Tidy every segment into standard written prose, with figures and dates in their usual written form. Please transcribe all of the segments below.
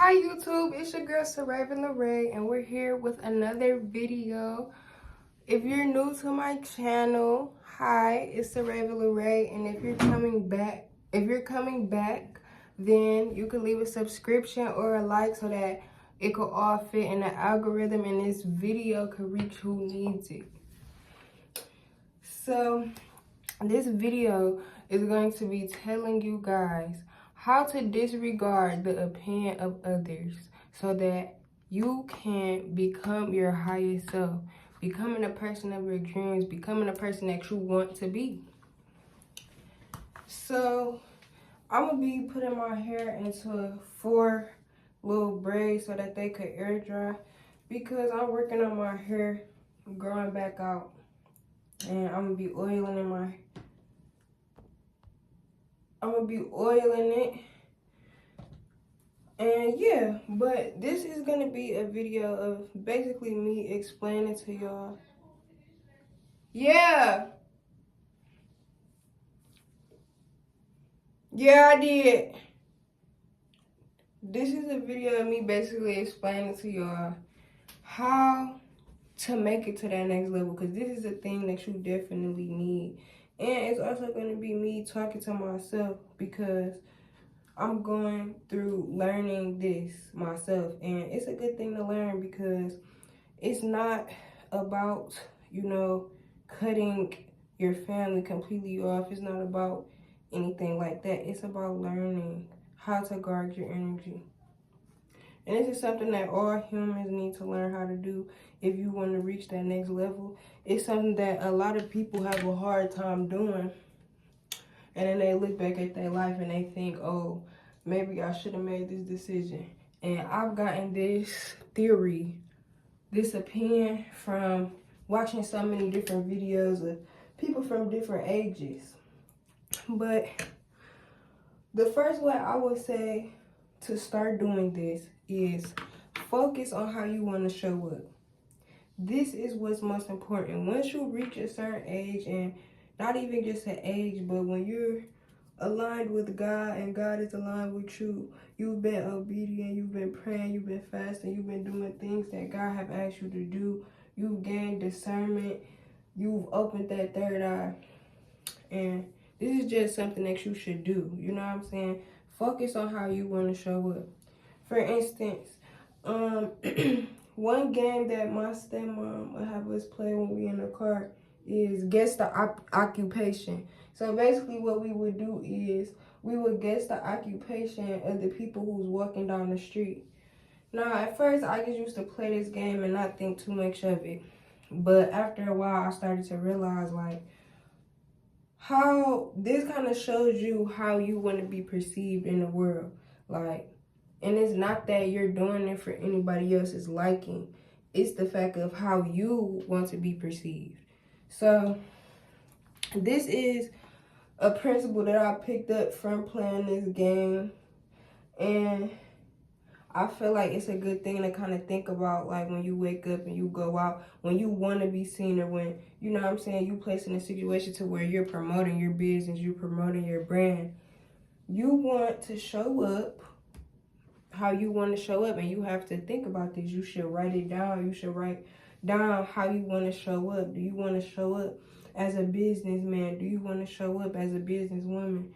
Hi YouTube, it's your girl Ray, and we're here with another video. If you're new to my channel, hi, it's Ray, and if you're coming back, then you can leave a subscription or a like so that it could all fit in the algorithm and this video could reach who needs it. So this video is going to be telling you guys how to disregard the opinion of others so that you can become your highest self, becoming a person of your dreams, becoming a person that you want to be. So I'm gonna be putting my hair into 4 little braids so that they could air dry, because I'm working on my hair growing back out, and I'm gonna be oiling it. And yeah, but this is gonna be a video of basically me explaining to y'all. Yeah, I did. This is a video of me basically explaining to y'all how to make it to that next level, because this is a thing that you definitely need. And it's also gonna be me talking to myself, because I'm going through learning this myself, and it's a good thing to learn, because it's not about, cutting your family completely off. It's not about anything like that. It's about learning how to guard your energy. And this is something that all humans need to learn how to do if you want to reach that next level. It's something that a lot of people have a hard time doing. And then they look back at their life and they think, oh, maybe I should have made this decision. And I've gotten this theory, this opinion from watching so many different videos of people from different ages. But the first way I would say to start doing this is focus on how you want to show up. This is what's most important. Once you reach a certain age, and not even just an age, but when you're aligned with God and God is aligned with you, you've been obedient, you've been praying, you've been fasting, you've been doing things that God have asked you to do, you've gained discernment, you've opened that third eye, and this is just something that you should do. You know what I'm saying? Focus on how you want to show up. For instance, one game that my stepmom would have us play when we in the car is guess the occupation. So basically what we would do is we would guess the occupation of the people who's walking down the street. Now, at first, I just used to play this game and not think too much of it. But after a while, I started to realize, like, how this kind of shows you how you want to be perceived in the world. Like, and it's not that you're doing it for anybody else's liking. It's the fact of how you want to be perceived. So this is a principle that I picked up from playing this game. And I feel like it's a good thing to kind of think about, like, when you wake up and you go out, when you want to be seen, or when, you know what I'm saying, you place in a situation to where you're promoting your business, you're promoting your brand. You want to show up how you want to show up, and you have to think about this. You should write it down. You should write down how you want to show up. Do you want to show up as a businessman? Do you want to show up as a businesswoman?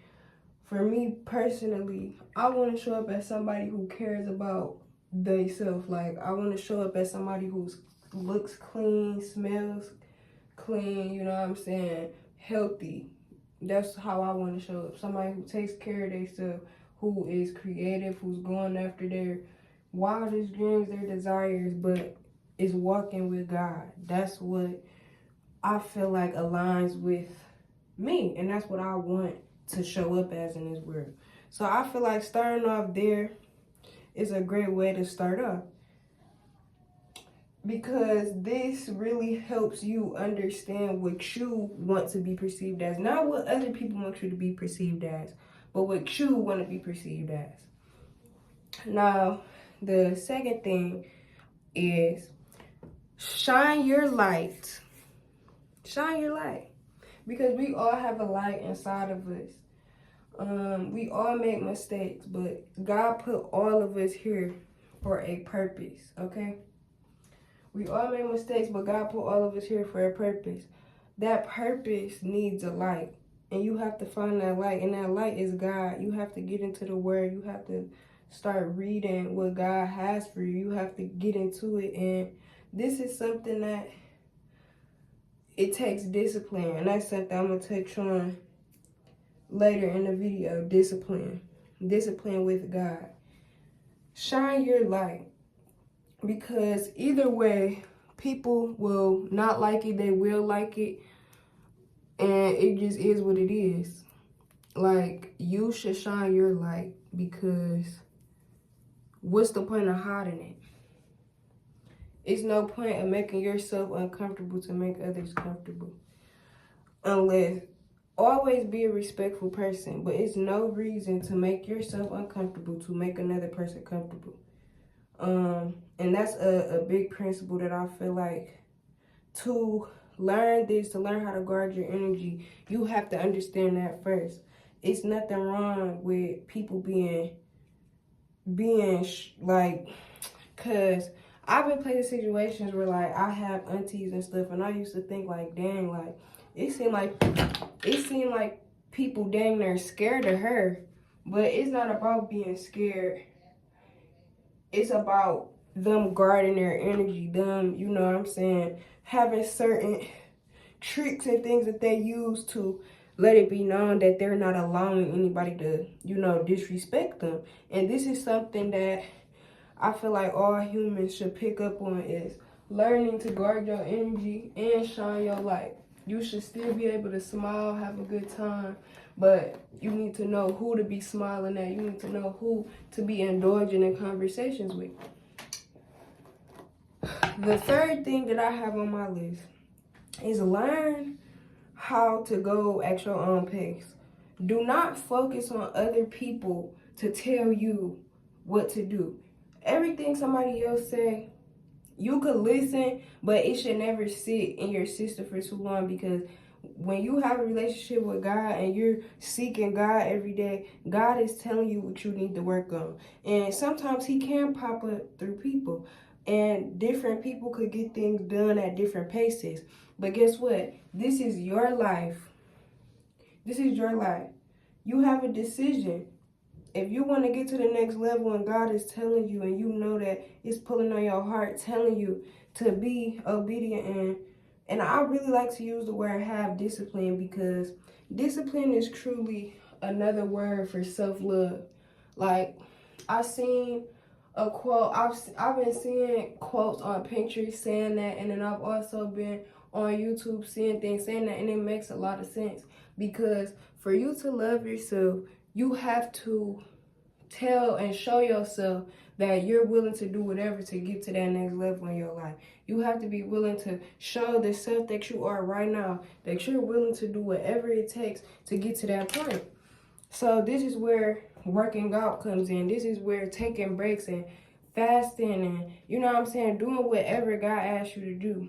For me personally, I want to show up as somebody who cares about themselves. Like, I want to show up as somebody who looks clean, smells clean, you know what I'm saying, healthy. That's how I want to show up. Somebody who takes care of themselves, who is creative, who's going after their wildest dreams, their desires, but is walking with God. That's what I feel like aligns with me, and that's what I want to show up as in this world. So I feel like starting off there is a great way to start off, because this really helps you understand what you want to be perceived as. Not what other people want you to be perceived as, but what you want to be perceived as. Now, the second thing is shine your light. Shine your light. Because we all have a light inside of us. We all make mistakes, but God put all of us here for a purpose, okay? We all make mistakes, but God put all of us here for a purpose. That purpose needs a light, and you have to find that light, and that light is God. You have to get into the Word. You have to start reading what God has for you. You have to get into it, and this is something that it takes discipline, and that's something I'm going to touch on later in the video. Discipline with God. Shine your light, because either way, people will not like it, they will like it, and it just is what it is. Like, you should shine your light, because what's the point of hiding it? It's no point of making yourself uncomfortable to make others comfortable. Unless, always be a respectful person, but it's no reason to make yourself uncomfortable to make another person comfortable. And that's a big principle that I feel like, to learn this, to learn how to guard your energy, you have to understand that first. It's nothing wrong with people being like, cause I've been playing situations where like I have aunties and stuff, and I used to think like, dang, like it seemed like people dang near scared of her, but it's not about being scared. It's about them guarding their energy, them, you know what I'm saying, having certain tricks and things that they use to let it be known that they're not allowing anybody to, you know, disrespect them. And this is something that I feel like all humans should pick up on, is learning to guard your energy and shine your light. You should still be able to smile, have a good time, but you need to know who to be smiling at. You need to know who to be indulging in conversations with. The third thing that I have on my list is learn how to go at your own pace. Do not focus on other people to tell you what to do. Everything somebody else say, you could listen, but it should never sit in your system for too long, because when you have a relationship with God and you're seeking God every day, God is telling you what you need to work on. And sometimes he can pop up through people, and different people could get things done at different paces. But guess what? This is your life. This is your life. You have a decision. If you want to get to the next level and God is telling you, and you know that it's pulling on your heart, telling you to be obedient, and I really like to use the word have discipline, because discipline is truly another word for self-love. Like, I seen a quote, I've been seeing quotes on Pinterest saying that, and then I've also been on YouTube seeing things saying that, and it makes a lot of sense, because for you to love yourself, you have to tell and show yourself that you're willing to do whatever to get to that next level in your life. You have to be willing to show the self that you are right now, that you're willing to do whatever it takes to get to that point. So this is where working out comes in. This is where taking breaks and fasting and, you know what I'm saying, doing whatever God asks you to do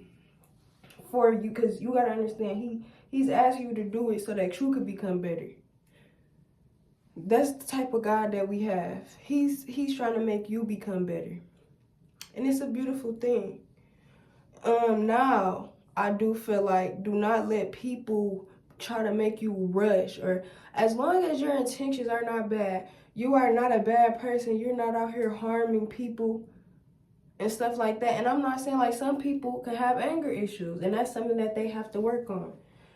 for you, because you got to understand, he's asking you to do it so that you could become better. That's the type of God that we have. He's trying to make you become better. And it's a beautiful thing. Now, I do feel like, do not let people try to make you rush, or as long as your intentions are not bad, you are not a bad person. You're not out here harming people and stuff like that. And I'm not saying, like, some people can have anger issues, and that's something that they have to work on.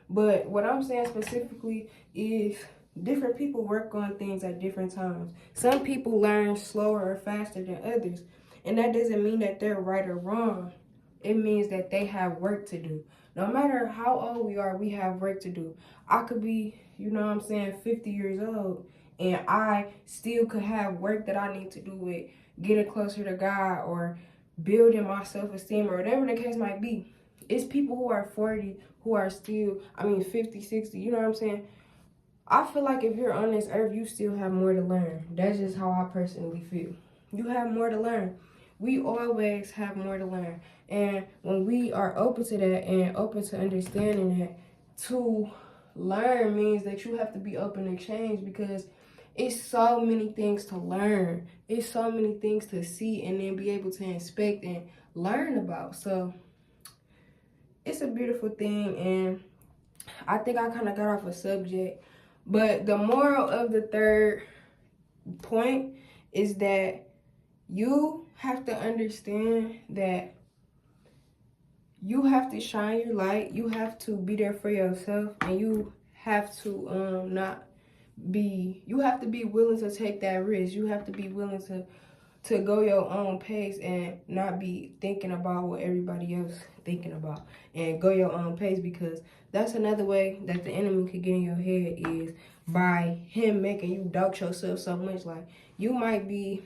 But what I'm saying specifically is, different people work on things at different times. Some people learn slower or faster than others. And that doesn't mean that they're right or wrong. It means that they have work to do. No matter how old we are, we have work to do. I could be, you know what I'm saying, 50 years old, and I still could have work that I need to do with getting closer to God, or building my self-esteem, or whatever the case might be. It's people who are 40 who are still, 50, 60, you know what I'm saying? I feel like if you're on this earth, you still have more to learn. That's just how I personally feel. You have more to learn. We always have more to learn. And when we are open to that and open to understanding that, to learn means that you have to be open to change, because it's so many things to learn. It's so many things to see and then be able to inspect and learn about. So it's a beautiful thing, and I think I kind of got off a subject. But the moral of the third point is that you have to understand that you have to shine your light. You have to be there for yourself, and you have to you have to be willing to take that risk. You have to be willing to go your own pace and not be thinking about what everybody else thinking about, and go your own pace, because that's another way that the enemy could get in your head, is by him making you doubt yourself so much. Like, you might be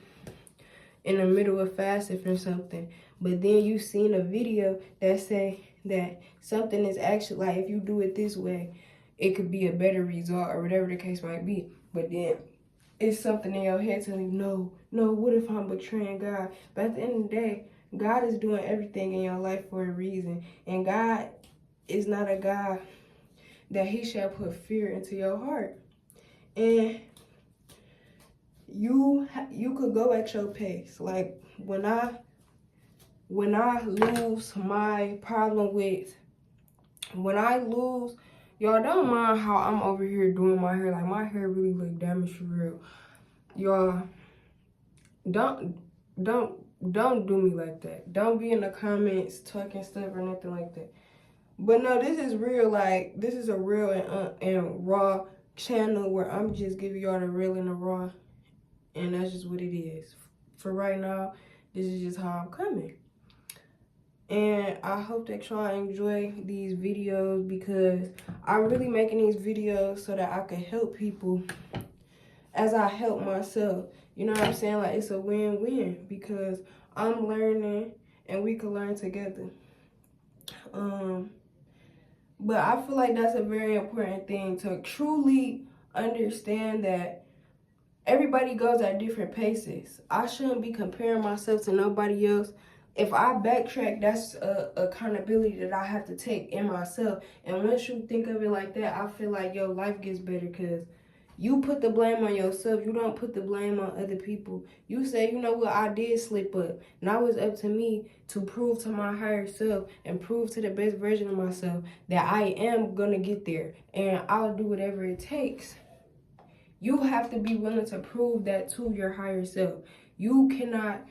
in the middle of fasting for something, but then you seen a video that say that something is actually, like, if you do it this way, it could be a better result, or whatever the case might be. But then it's something in your head telling you, no, what if I'm betraying God? But at the end of the day, God is doing everything in your life for a reason. And God is not a God that he shall put fear into your heart. And you could go at your pace. Like, when I lose my problem with, y'all don't mind how I'm over here doing my hair. Like, my hair really look damaged for real. Y'all, don't do me like that. Don't be in the comments talking stuff or nothing like that. But no, this is real. Like, this is a real and raw channel where I'm just giving y'all the real and the raw. And that's just what it is. For right now, this is just how I'm coming. And I hope that y'all enjoy these videos, because I'm really making these videos so that I can help people as I help myself. You know what I'm saying? Like, it's a win-win, because I'm learning and we can learn together. But I feel like that's a very important thing, to truly understand that everybody goes at different paces. I shouldn't be comparing myself to nobody else. If I backtrack, that's a accountability that I have to take in myself. And once you think of it like that, I feel like your life gets better, because you put the blame on yourself. You don't put the blame on other people. You say, you know what, I did slip up. Now it's up to me to prove to my higher self and prove to the best version of myself that I am going to get there. And I'll do whatever it takes. You have to be willing to prove that to your higher self. You cannot,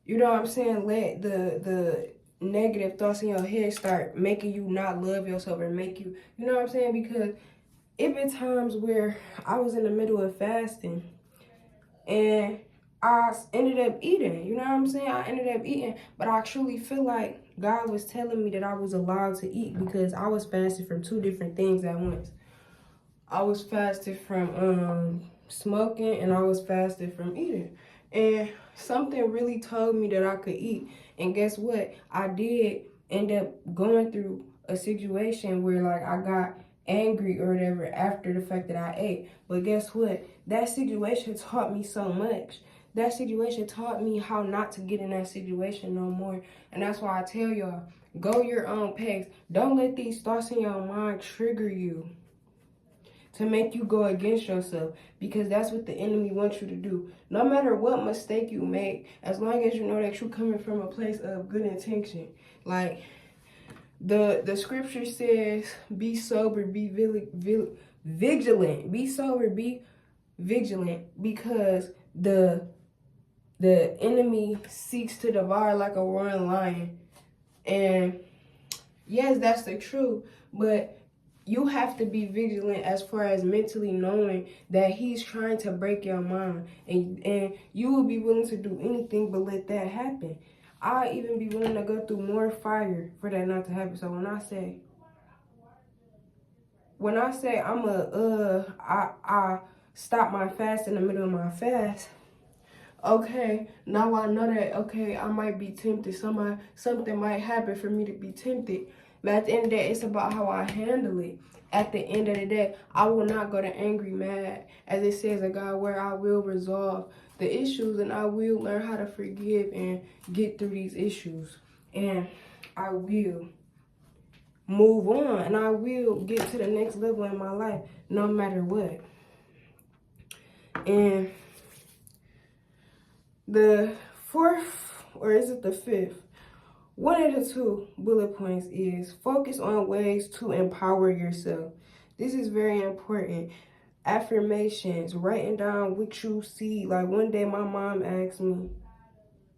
you know what I'm saying, let the negative thoughts in your head start making you not love yourself, or make you, you know what I'm saying? Because it been times where I was in the middle of fasting and I ended up eating, you know what I'm saying? I ended up eating, but I truly feel like God was telling me that I was allowed to eat, because I was fasting from two different things at once. I was fasted from smoking, and I was fasted from eating. And something really told me that I could eat. And guess what? I did end up going through a situation where, like, I got angry or whatever after the fact that I ate. But guess what? That situation taught me so much. That situation taught me how not to get in that situation no more. And that's why I tell y'all, go your own pace. Don't let these thoughts in your mind trigger you to make you go against yourself, because that's what the enemy wants you to do. No matter what mistake you make, as long as you know that you're coming from a place of good intention. Like, the scripture says, be sober, be vigilant. Be sober, be vigilant, because the enemy seeks to devour like a roaring lion. And yes, that's the truth, but you have to be vigilant as far as mentally knowing that he's trying to break your mind, and you will be willing to do anything but let that happen. I'll even be willing to go through more fire for that not to happen. So when I say I stop my fast in the middle of my fast, okay, now I know that, okay, I might be tempted. Something might happen for me to be tempted. But at the end of the day, it's about how I handle it. At the end of the day, I will not go to angry mad. As it says in God, where I will resolve the issues, and I will learn how to forgive and get through these issues. And I will. move on, and I will get to the next level in my life no matter what. And the fourth, or is it the fifth? One of the two bullet points is focus on ways to empower yourself. This is very important. Affirmations, writing down what you see. Like one day my mom asked me,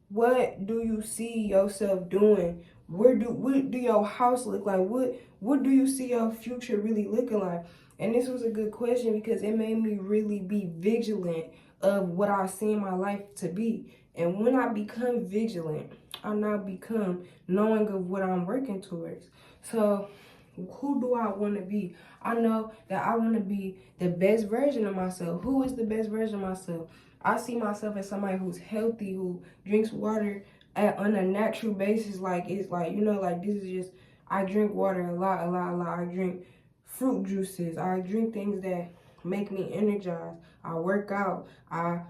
what do you see yourself doing? What do your house look like? What do you see your future really looking like? And this was a good question because it made me really be vigilant of what I see my life to be. And when I become vigilant, I now become knowing of what I'm working towards. So who do I want to be? I know that I want to be the best version of myself. Who is the best version of myself? I see myself as somebody who's healthy, who drinks water on a natural basis. Like, it's like, you know, like this is just, I drink water a lot. I drink fruit juices. I drink things that make me energized. I work out. I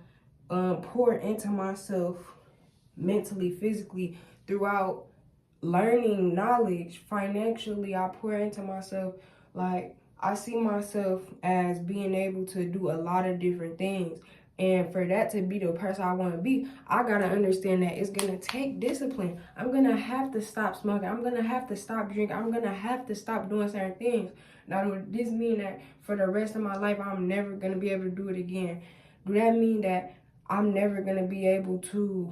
pour into myself mentally, physically, throughout learning knowledge. Financially, I pour into myself. Like, I see myself as being able to do a lot of different things. And for that to be the person I want to be, I got to understand that it's going to take discipline. I'm going to have to stop smoking. I'm going to have to stop drinking. I'm going to have to stop doing certain things. Now, does this mean that for the rest of my life, I'm never going to be able to do it again? Do that mean that I'm never going to be able to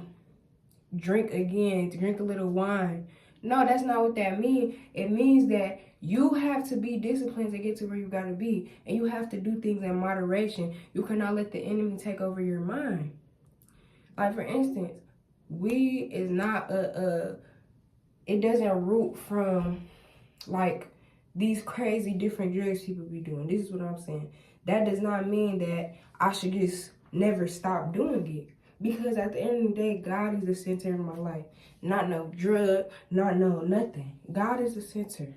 drink again, to drink a little wine? No, that's not what that means. It means that you have to be disciplined to get to where you got to be. And you have to do things in moderation. You cannot let the enemy take over your mind. Like, for instance, weed is not it doesn't root from, like, these crazy different drugs people be doing. This is what I'm saying. That does not mean that I should just never stop doing it. Because at the end of the day, God is the center of my life. Not no drug, not no nothing. God is the center.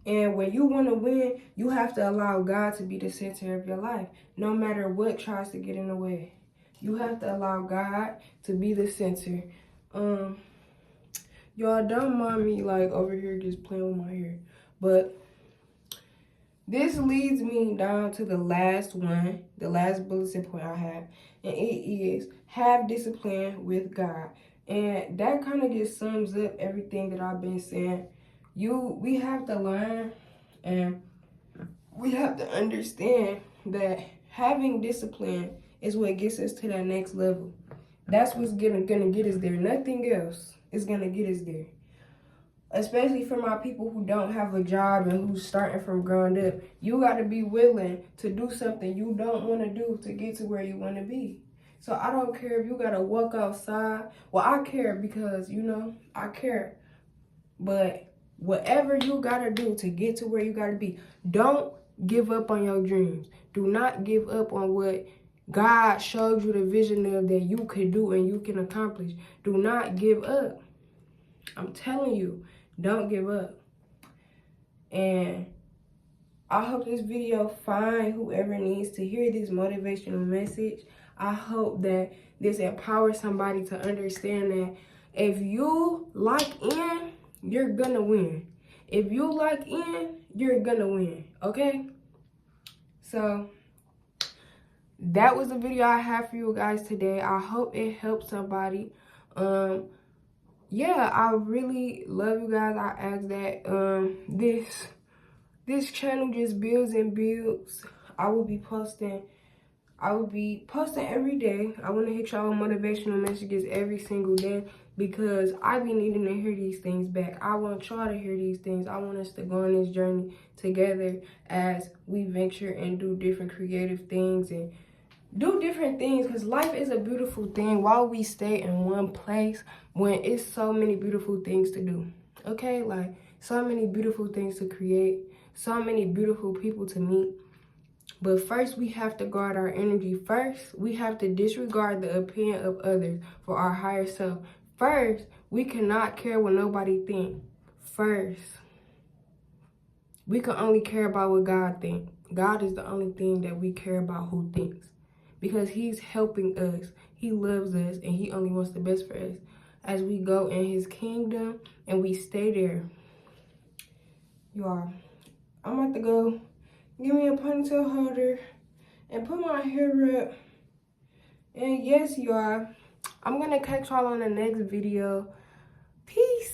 And when you want to win, you have to allow God to be the center of your life, no matter what tries to get in the way. You have to allow God to be the center. Y'all don't mind me like over here just playing with my hair. But this leads me down to the last one, the last bulletin point I have. And it is have discipline with God. And that kind of just sums up everything that I've been saying. We have to learn and we have to understand that having discipline is what gets us to that next level. That's what's gonna get us there. Nothing else is gonna get us there. Especially for my people who don't have a job and who's starting from ground up. You gotta be willing to do something you don't wanna do to get to where you wanna be. So I don't care if you gotta walk outside. Well, I care because, you know, I care. But whatever you gotta do to get to where you gotta be, don't give up on your dreams. Do not give up on what God showed you the vision of that you could do and you can accomplish. Do not give up. I'm telling you, don't give up. And I hope this video find whoever needs to hear this motivational message. I hope that this empowers somebody to understand that if you lock in, you're gonna win. If you lock in, you're gonna win, okay? So that was the video I have for you guys today. I hope it helped somebody. Yeah, I really love you guys. I ask that this channel just builds and builds. I will be posting every day. I want to hit y'all with motivational messages every single day because I be needing to hear these things back. I want y'all to hear these things. I want us to go on this journey together as we venture and do different creative things and do different things, because life is a beautiful thing while we stay in one place when it's so many beautiful things to do. Okay, like so many beautiful things to create, so many beautiful people to meet. But first, we have to guard our energy. First, we have to disregard the opinion of others for our higher self. First, we cannot care what nobody thinks. First, we can only care about what God thinks. God is the only thing that we care about who thinks. Because he's helping us. He loves us and he only wants the best for us as we go in his kingdom and we stay there. y'all, I'm about to go give me a ponytail holder and put my hair up. And yes, y'all, I'm gonna catch y'all on the next video. Peace.